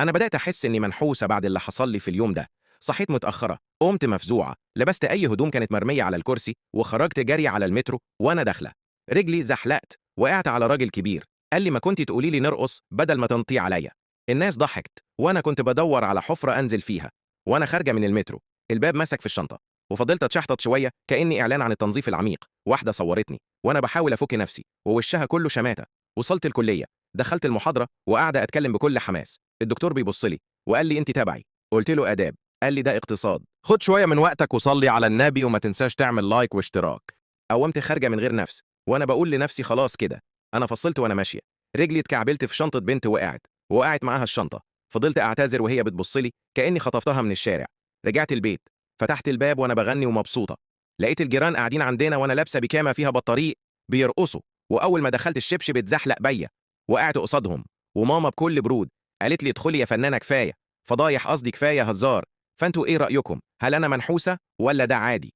أنا بدأت أحس إني منحوسة بعد اللي حصل لي في اليوم ده. صحيت متأخرة، قمت مفزوعة، لبست أي هدوم كانت مرمية على الكرسي وخرجت جري على المترو. وأنا داخلة رجلي زحلقت، وقعت على راجل كبير قال لي ما كنتي تقولي لي نرقص بدل ما تنطي عليا. الناس ضحكت وأنا كنت بدور على حفرة أنزل فيها. وأنا خارجة من المترو الباب مسك في الشنطة، وفضلت أتشحطط شوية كأني إعلان عن التنظيف العميق. واحدة صورتني وأنا بحاول أفك نفسي ووشها كله شماتة. وصلت الكلية، دخلت المحاضرة وقاعدة أتكلم بكل حماس. الدكتور بيبص لي وقال لي أنت تبعي. قلت له آداب. قال لي ده اقتصاد، خد شوية من وقتك وصلي على النبي وما تنساش تعمل لايك واشتراك. قومت خارجة من غير نفس وأنا بقول لنفسي خلاص كده. أنا فصلت وأنا ماشية، رجلي اتكعبلت في شنطة بنت وقعت معاها الشنطة. فضلت أعتذر وهي بتبص لي كأني خطفتها من الشارع. رجعت البيت، فتحت الباب وأنا بغني ومبسوطة. لقيت الجيران قاعدين عندنا وأنا لابسة بيجامة فيها بطاريق بيرقصوا. وأول ما دخلت الشبشب اتزحلق بيا، وقعت قصادهم. وماما بكل برود قالت لي ادخلي يا فنانة كفاية، فضايح قصدي كفاية هزار. فانتوا ايه رأيكم؟ هل انا منحوسة ولا ده عادي؟